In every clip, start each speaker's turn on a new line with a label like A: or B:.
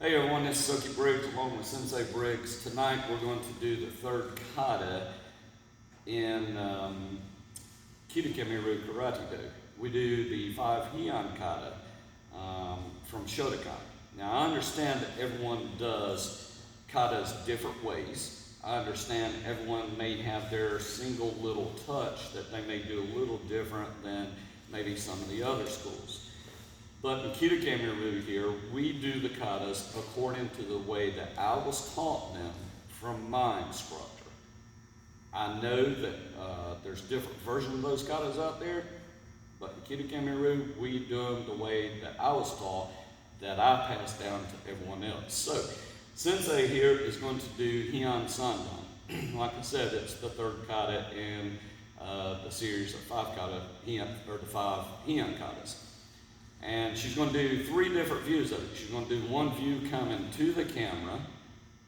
A: Hey everyone, this is Soki Briggs along with Sensei Briggs. Tonight we're going to do the third kata in Kidokime-Ryu Karate-do. We do the 5 Heian kata from Shotokan. Now I understand that everyone does katas different ways. I understand everyone may have their single little touch that they may do a little different than maybe some of the other schools. But in Kidokime-Ryu here, we do the katas according to the way that I was taught them from my instructor. I know that there's different versions of those katas out there, but in Kidokime-Ryu, we do them the way that I was taught, that I passed down to everyone else. So, Sensei here is going to do Heian Sandan. Like I said, it's the third kata in the series of 5 kata, the 5 Heian katas. And she's going to do 3 different views of it. She's going to do one view coming to the camera,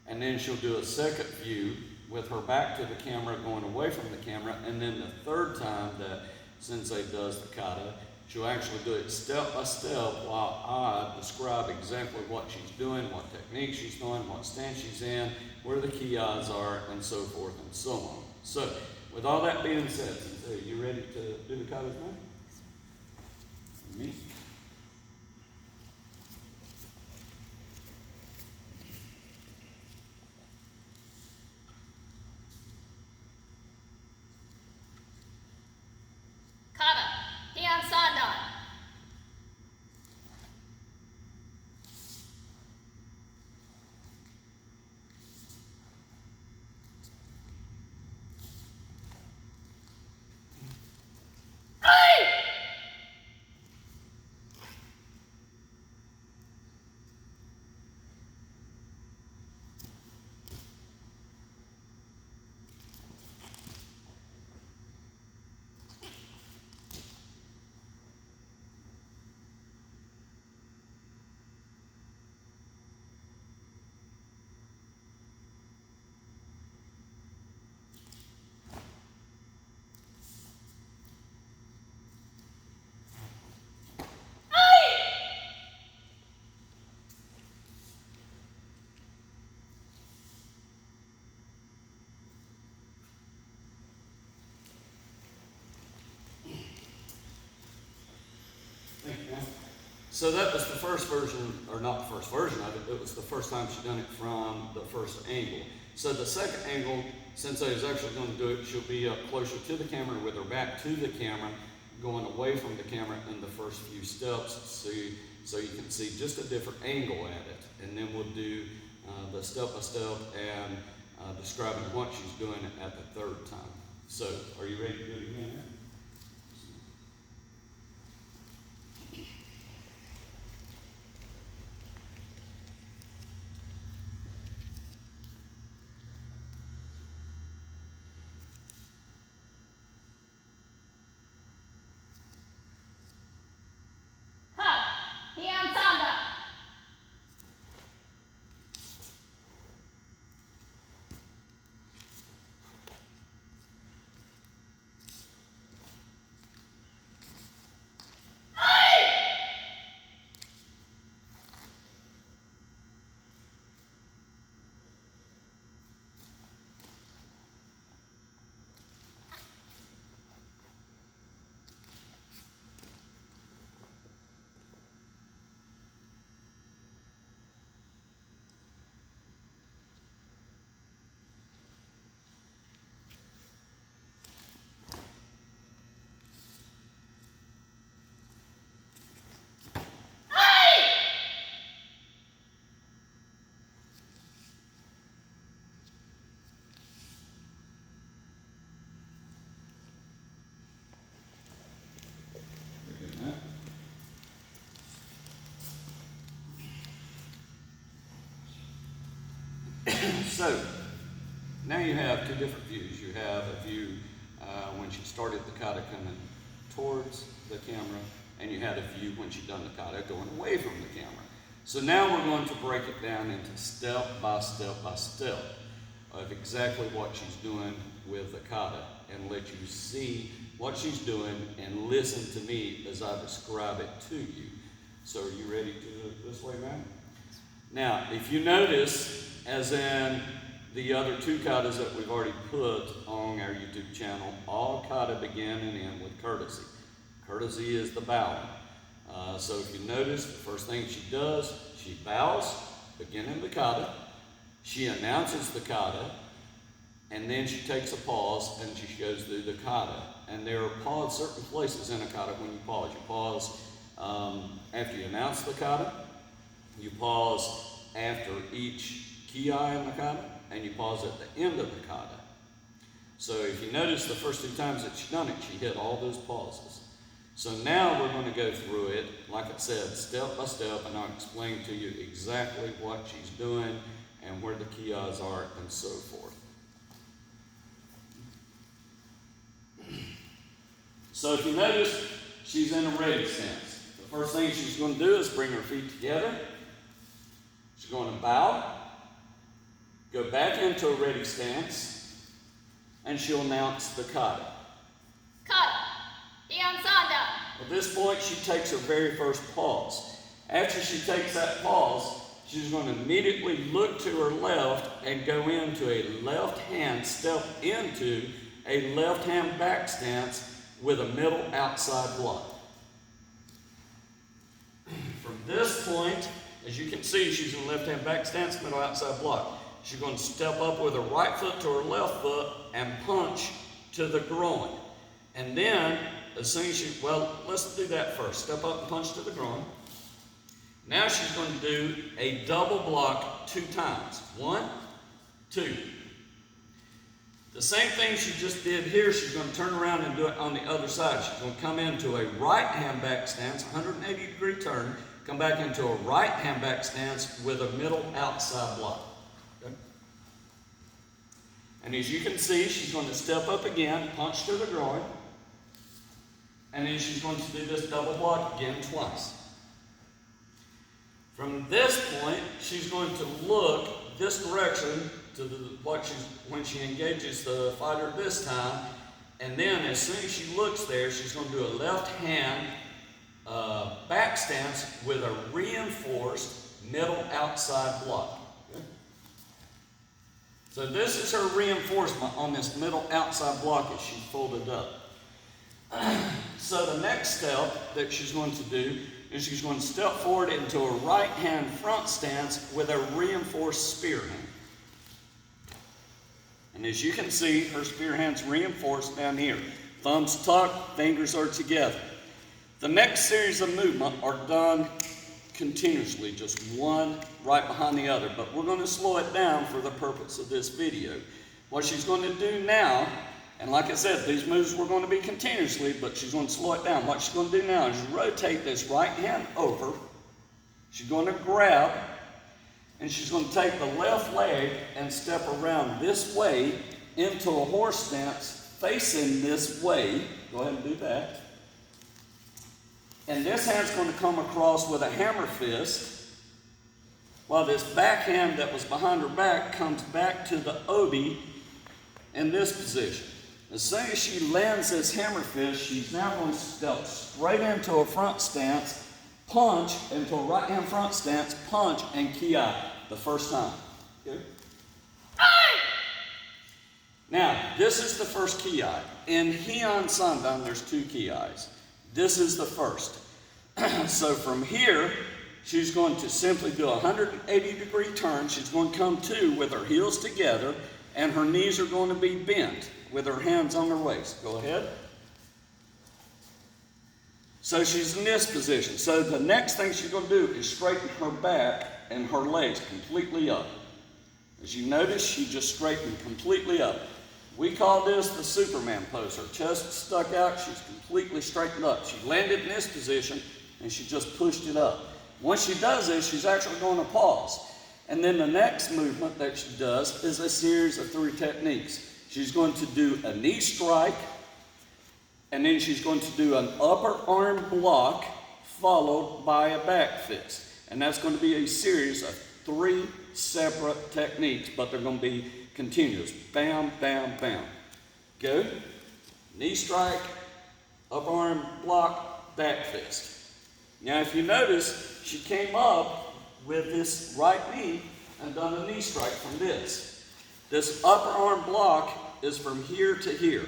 A: and then she'll do a second view with her back to the camera, going away from the camera, and then the third time that Sensei does the kata, she'll actually do it step by step while I describe exactly what she's doing, what technique she's doing, what stance she's in, where the key eyes are, and so forth and so on. So, with all that being said, Sensei, you ready to do the katas now? Me?
B: Heian Sandan.
A: So that was the first version, or not the first version of it, it was the first time she'd done it from the first angle. So the second angle, Sensei is actually going to do it, she'll be up closer to the camera with her back to the camera, going away from the camera in the first few steps, so you can see just a different angle at it. And then we'll do the step-by-step and describing what she's doing at the third time. So, are you ready to do it again?
B: Heian Sandan.
A: So, now you have 2 different views. You have a view when she started the kata coming towards the camera, and you had a view when she done the kata going away from the camera. So now we're going to break it down into step by step by step of exactly what she's doing with the kata, and let you see what she's doing and listen to me as I describe it to you. So are you ready to do it this way, man? Now, if you notice, as in the other two katas that we've already put on our YouTube channel, all kata begin and end with courtesy. Courtesy is the bowing. So if you notice, the first thing she does, she bows, beginning the kata. She announces the kata, and then she takes a pause and she goes through the kata. And there are certain places in a kata when you pause. You pause after you announce the kata. You pause after each kiai in the kata, and you pause at the end of the kata. So if you notice the first two times that she's done it, she hit all those pauses. So now we're going to go through it, like I said, step by step, and I'll explain to you exactly what she's doing and where the kiais are and so forth. So if you notice, she's in a ready stance. The first thing she's going to do is bring her feet together. She's going to bow, go back into a ready stance, and she'll announce the kata.
B: Kata. Heian Sandan.
A: At this point, she takes her very first pause. After she takes that pause, she's going to immediately look to her left and go into a left hand, step into a left hand back stance with a middle outside block. From this point, as you can see, she's in a left hand back stance, middle outside block. She's going to step up with her right foot to her left foot and punch to the groin. And then, as soon as let's do that first. Step up and punch to the groin. Now she's going to do a double block 2 times. 1, 2. The same thing she just did here, she's going to turn around and do it on the other side. She's going to come into a right hand back stance, 180-degree turn, come back into a right hand back stance with a middle outside block. Okay? And as you can see, she's going to step up again, punch to the groin, and then she's going to do this double block again twice. From this point, she's going to look this direction to when she engages the fighter this time, and then as soon as she looks there, she's going to do a left hand back stance with a reinforced middle outside block. Okay? So this is her reinforcement on this middle outside block as she's folded up. So the next step that she's going to do is she's going to step forward into a right hand front stance with a reinforced spear hand. And as you can see, her spear hand's reinforced down here. Thumbs tucked, fingers are together. The next series of movement are done continuously, just one right behind the other, but we're going to slow it down for the purpose of this video. What she's going to do now, and like I said, these moves were going to be continuously, but she's going to slow it down. What she's going to do now is rotate this right hand over. She's going to grab, and she's going to take the left leg and step around this way into a horse stance facing this way. Go ahead and do that. And this hand's going to come across with a hammer fist, while this back hand that was behind her back comes back to the obi in this position. As soon as she lands this hammer fist, she's now going to step straight into a front stance, punch into a right hand front stance, punch, and kiai the first time. Okay? Now, this is the first kiai. In Heian Sandan, there's 2 kiais. This is the first. So from here, she's going to simply do a 180-degree turn. She's going to come to with her heels together, and her knees are going to be bent with her hands on her waist. Go ahead. So she's in this position. So the next thing she's going to do is straighten her back and her legs completely up. As you notice, she just straightened completely up. We call this the Superman pose. Her chest stuck out, she's completely straightened up. She landed in this position and she just pushed it up. Once she does this, she's actually going to pause. And then the next movement that she does is a series of 3 techniques. She's going to do a knee strike, and then she's going to do an upper arm block followed by a back fist. And that's going to be a series of 3 separate techniques, but they're going to be continuous. Bam, bam, bam. Go. Knee strike, upper arm block, back fist. Now if you notice, she came up with this right knee and done a knee strike from this. This upper arm block is from here to here.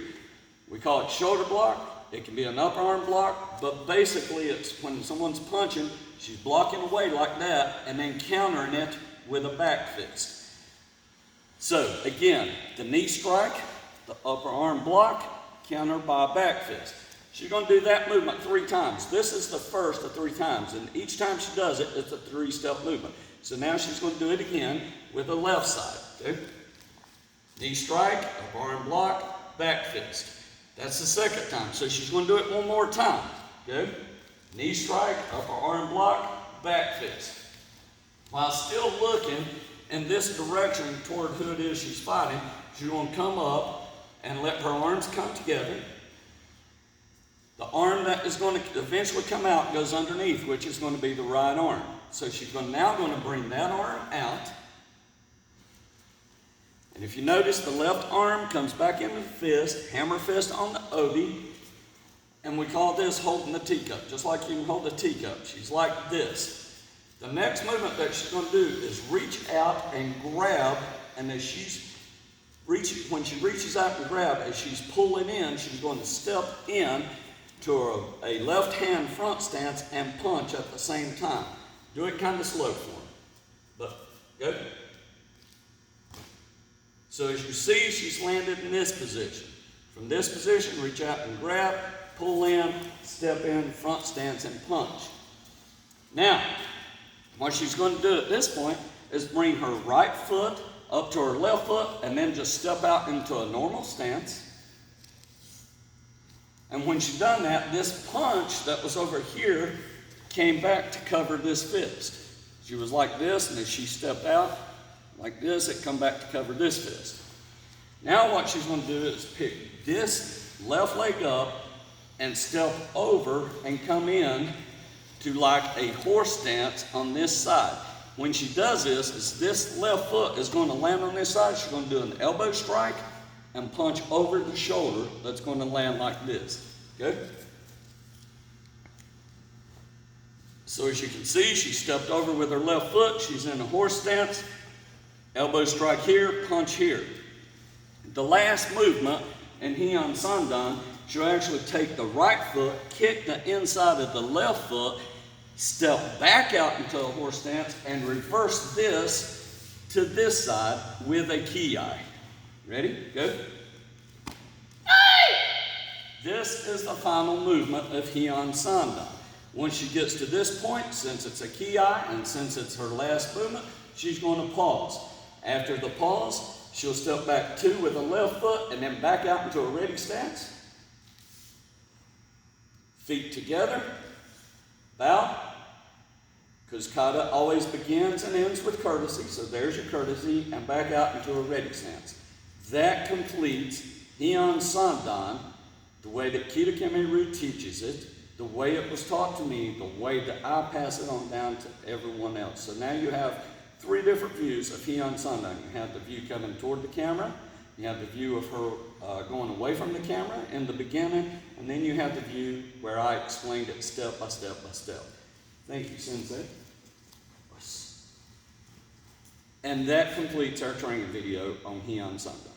A: We call it shoulder block. It can be an upper arm block, but basically it's when someone's punching, she's blocking away like that and then countering it with a back fist. So again, the knee strike, the upper arm block, countered by a back fist. She's going to do that movement 3 times. This is the first of 3 times, and each time she does it, it's a 3-step movement. So now she's going to do it again with the left side. Okay? Knee strike, upper arm block, back fist. That's the second time. So she's going to do it one more time. Okay? Knee strike, upper arm block, back fist. While still looking in this direction toward who it is she's fighting, she's going to come up and let her arms come together. The arm that is going to eventually come out goes underneath, which is going to be the right arm. So she's now going to bring that arm out. And if you notice, the left arm comes back into the fist, hammer fist on the obi, and we call this holding the teacup, just like you can hold a teacup. She's like this. The next movement that she's going to do is reach out and grab, and as when she reaches out and grab, as she's pulling in, she's going to step in to a left hand front stance and punch at the same time. Do it kind of slow for her. But good. So as you see, she's landed in this position. From this position, reach out and grab, pull in, step in, front stance, and punch. Now, what she's going to do at this point is bring her right foot up to her left foot and then just step out into a normal stance. And when she's done that, this punch that was over here came back to cover this fist. She was like this, and as she stepped out like this, it come back to cover this fist. Now what she's going to do is pick this left leg up and step over and come in to like a horse stance on this side. When she does this left foot is going to land on this side. She's going to do an elbow strike and punch over the shoulder that's going to land like this. Good? So as you can see, she stepped over with her left foot. She's in a horse stance. Elbow strike here, punch here. The last movement in Heian Sandan, she'll actually take the right foot, kick the inside of the left foot, step back out into a horse stance, and reverse this to this side with a ki-ai. Ready? Go. This is the final movement of Heian Sandan. Once she gets to this point, since it's a ki-ai and since it's her last movement, she's going to pause. After the pause, she'll step back 2 with the left foot and then back out into a ready stance. Feet together, bow, because kata always begins and ends with courtesy, so there's your courtesy, and back out into a ready stance. That completes Heian Sandan, the way that Kidokime-Ryu teaches it, the way it was taught to me, the way that I pass it on down to everyone else. So now you have 3 different views of Heian Sandan. You have the view coming toward the camera, you have the view of her going away from the camera in the beginning, and then you have the view where I explained it step by step by step. Thank you, Sensei. And that completes our training video on Heian Sandan.